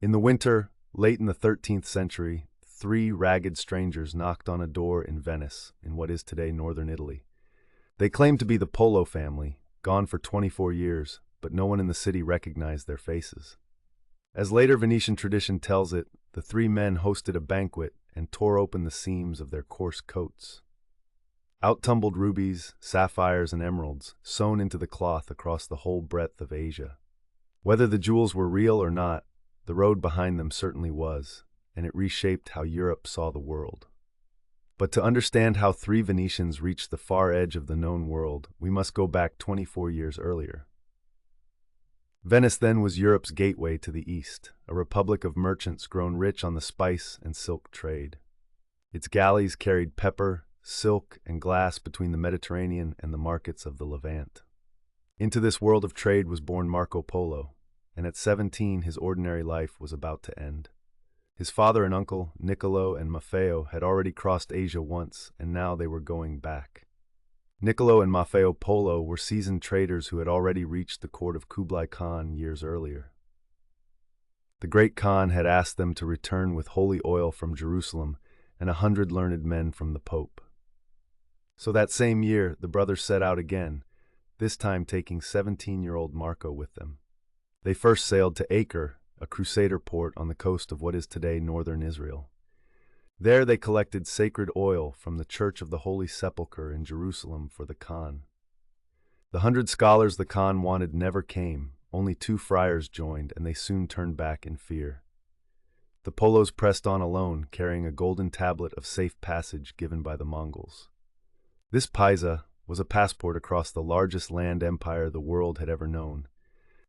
In the winter, late in the 13th century, three ragged strangers knocked on a door in Venice, in what is today northern Italy. They claimed to be the Polo family, gone for 24 years, but no one in the city recognized their faces. As later Venetian tradition tells it, the three men hosted a banquet and tore open the seams of their coarse coats. Out tumbled rubies, sapphires, and emeralds, sewn into the cloth across the whole breadth of Asia. Whether the jewels were real or not, the road behind them certainly was, and it reshaped how Europe saw the world. But to understand how three Venetians reached the far edge of the known world, we must go back 24 years earlier. Venice then was Europe's gateway to the East, a republic of merchants grown rich on the spice and silk trade. Its galleys carried pepper, silk, and glass between the Mediterranean and the markets of the Levant. Into this world of trade was born Marco Polo, and at 17 his ordinary life was about to end. His father and uncle, Niccolo and Maffeo, had already crossed Asia once, and now they were going back. Niccolo and Maffeo Polo were seasoned traders who had already reached the court of Kublai Khan years earlier. The great Khan had asked them to return with holy oil from Jerusalem and 100 learned men from the Pope. So that same year, the brothers set out again, this time taking 17-year-old Marco with them. They first sailed to Acre, a crusader port on the coast of what is today northern Israel. There they collected sacred oil from the Church of the Holy Sepulchre in Jerusalem for the Khan. The 100 scholars the Khan wanted never came, only 2 friars joined, and they soon turned back in fear. The Polos pressed on alone, carrying a golden tablet of safe passage given by the Mongols. This paisa was a passport across the largest land empire the world had ever known.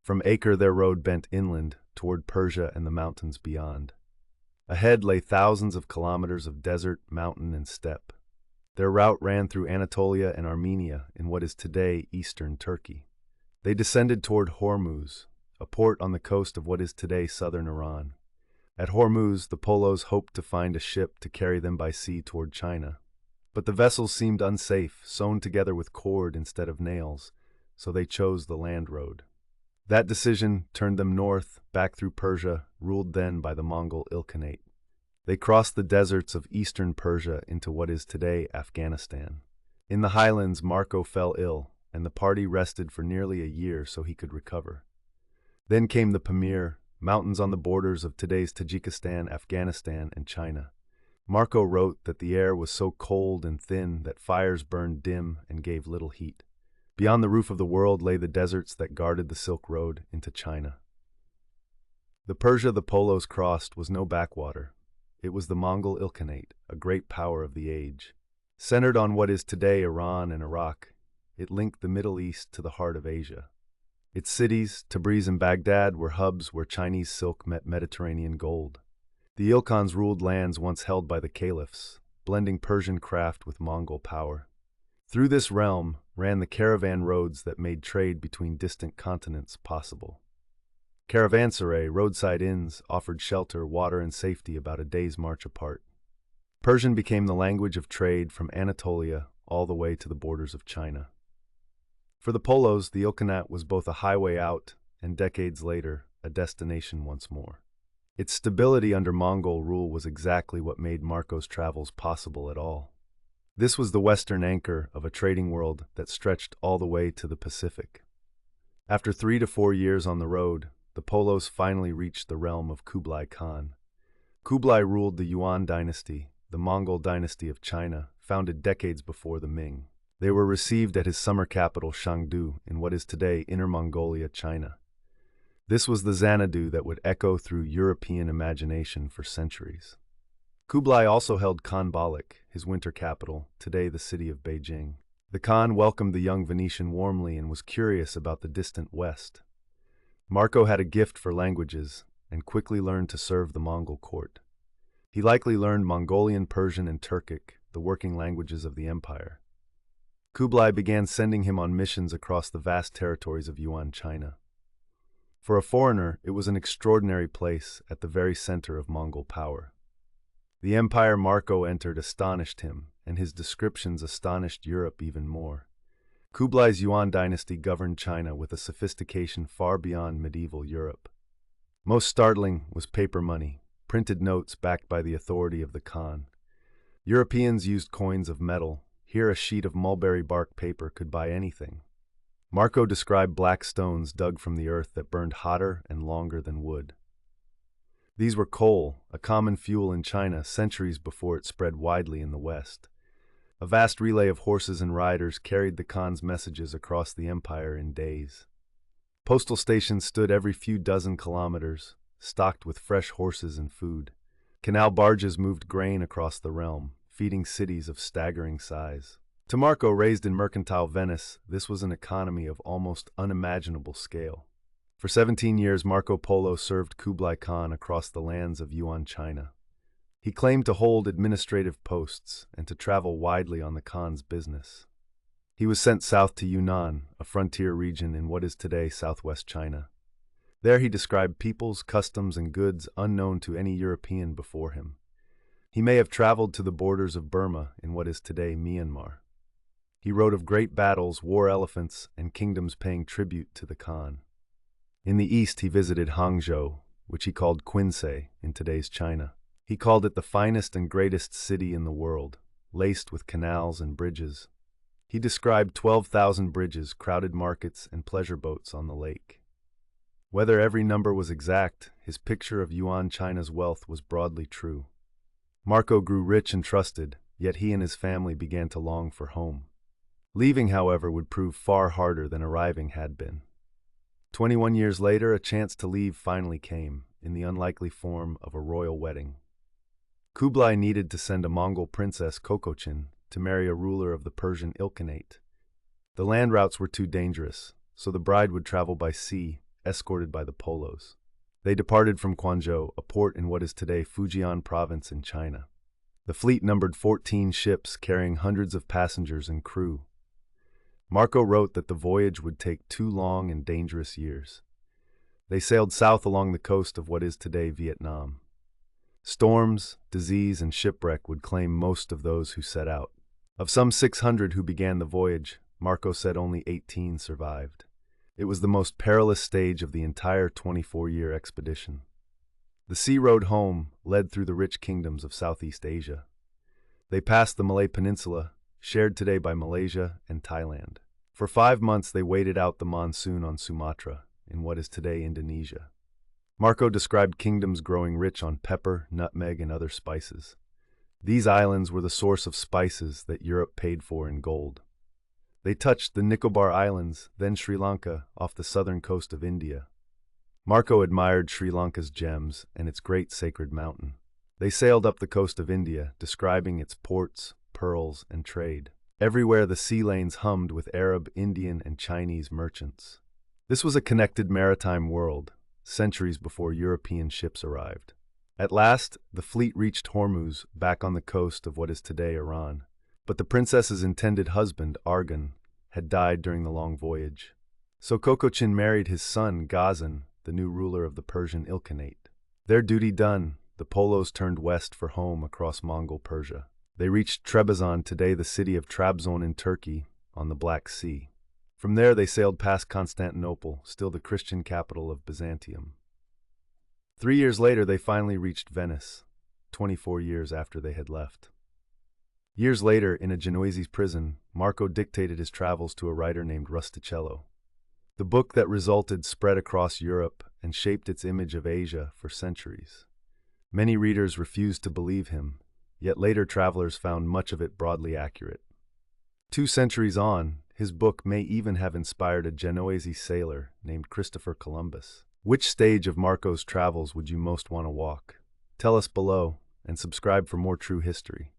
From Acre their road bent inland, toward Persia and the mountains beyond. Ahead lay thousands of kilometers of desert, mountain, and steppe. Their route ran through Anatolia and Armenia in what is today eastern Turkey. They descended toward Hormuz, a port on the coast of what is today southern Iran. At Hormuz, the Polos hoped to find a ship to carry them by sea toward China. But the vessels seemed unsafe, sewn together with cord instead of nails, so they chose the land road. That decision turned them north, back through Persia, ruled then by the Mongol Ilkhanate. They crossed the deserts of eastern Persia into what is today Afghanistan. In the highlands, Marco fell ill, and the party rested for nearly a year so he could recover. Then came the Pamir, mountains on the borders of today's Tajikistan, Afghanistan, and China. Marco wrote that the air was so cold and thin that fires burned dim and gave little heat. Beyond the roof of the world lay the deserts that guarded the Silk Road into China. The Persia the Polos crossed was no backwater. It was the Mongol Ilkhanate, a great power of the age. Centered on what is today Iran and Iraq, it linked the Middle East to the heart of Asia. Its cities, Tabriz and Baghdad, were hubs where Chinese silk met Mediterranean gold. The Ilkhans ruled lands once held by the caliphs, blending Persian craft with Mongol power. Through this realm ran the caravan roads that made trade between distant continents possible. Caravanserai, roadside inns, offered shelter, water, and safety about a day's march apart. Persian became the language of trade from Anatolia all the way to the borders of China. For the Polos, the Ilkhanate was both a highway out and, decades later, a destination once more. Its stability under Mongol rule was exactly what made Marco's travels possible at all. This was the western anchor of a trading world that stretched all the way to the Pacific. After 3 to 4 years on the road, the Polos finally reached the realm of Kublai Khan. Kublai ruled the Yuan dynasty, the Mongol dynasty of China, founded decades before the Ming. They were received at his summer capital Chengdu in what is today Inner Mongolia, China. This was the Xanadu that would echo through European imagination for centuries. Kublai also held Khan Balik, his winter capital, today the city of Beijing. The Khan welcomed the young Venetian warmly and was curious about the distant west. Marco had a gift for languages and quickly learned to serve the Mongol court. He likely learned Mongolian, Persian, and Turkic, the working languages of the empire. Kublai began sending him on missions across the vast territories of Yuan China. For a foreigner, it was an extraordinary place at the very center of Mongol power. The empire Marco entered astonished him, and his descriptions astonished Europe even more. Kublai's Yuan dynasty governed China with a sophistication far beyond medieval Europe. Most startling was paper money, printed notes backed by the authority of the Khan. Europeans used coins of metal. Here a sheet of mulberry bark paper could buy anything. Marco described black stones dug from the earth that burned hotter and longer than wood. These were coal, a common fuel in China centuries before it spread widely in the West. A vast relay of horses and riders carried the Khan's messages across the empire in days. Postal stations stood every few dozen kilometers, stocked with fresh horses and food. Canal barges moved grain across the realm, feeding cities of staggering size. To Marco, raised in mercantile Venice, this was an economy of almost unimaginable scale. For 17 years, Marco Polo served Kublai Khan across the lands of Yuan China. He claimed to hold administrative posts and to travel widely on the Khan's business. He was sent south to Yunnan, a frontier region in what is today southwest China. There he described peoples, customs, and goods unknown to any European before him. He may have traveled to the borders of Burma in what is today Myanmar. He wrote of great battles, war elephants, and kingdoms paying tribute to the Khan. In the east he visited Hangzhou, which he called Quinsay in today's China. He called it the finest and greatest city in the world, laced with canals and bridges. He described 12,000 bridges, crowded markets, and pleasure boats on the lake. Whether every number was exact, his picture of Yuan China's wealth was broadly true. Marco grew rich and trusted, yet he and his family began to long for home. Leaving, however, would prove far harder than arriving had been. 21 years later, a chance to leave finally came, in the unlikely form of a royal wedding. Kublai needed to send a Mongol princess, Kokochin, to marry a ruler of the Persian Ilkhanate. The land routes were too dangerous, so the bride would travel by sea, escorted by the Polos. They departed from Quanzhou, a port in what is today Fujian province in China. The fleet numbered 14 ships carrying hundreds of passengers and crew. Marco wrote that the voyage would take 2 long and dangerous years. They sailed south along the coast of what is today Vietnam. Storms, disease, and shipwreck would claim most of those who set out. Of some 600 who began the voyage, Marco said only 18 survived. It was the most perilous stage of the entire 24-year expedition. The sea road home led through the rich kingdoms of Southeast Asia. They passed the Malay Peninsula, shared today by Malaysia and Thailand. For 5 months they waited out the monsoon on Sumatra, in what is today Indonesia. Marco described kingdoms growing rich on pepper, nutmeg, and other spices. These islands were the source of spices that Europe paid for in gold. They touched the Nicobar Islands, then Sri Lanka, off the southern coast of India. Marco admired Sri Lanka's gems and its great sacred mountain. They sailed up the coast of India, describing its ports, pearls, and trade. Everywhere the sea lanes hummed with Arab, Indian, and Chinese merchants. This was a connected maritime world, centuries before European ships arrived. At last, the fleet reached Hormuz, back on the coast of what is today Iran. But the princess's intended husband, Argan, had died during the long voyage. So Kokochin married his son, Ghazan, the new ruler of the Persian Ilkhanate. Their duty done, the Polos turned west for home across Mongol Persia. They reached Trebizond, today the city of Trabzon in Turkey, on the Black Sea. From there they sailed past Constantinople, still the Christian capital of Byzantium. 3 years later they finally reached Venice, 24 years after they had left. Years later, in a Genoese prison, Marco dictated his travels to a writer named Rustichello. The book that resulted spread across Europe and shaped its image of Asia for centuries. Many readers refused to believe him, yet later travelers found much of it broadly accurate. 2 centuries on, his book may even have inspired a Genoese sailor named Christopher Columbus. Which stage of Marco's travels would you most want to walk? Tell us below, and subscribe for more true history.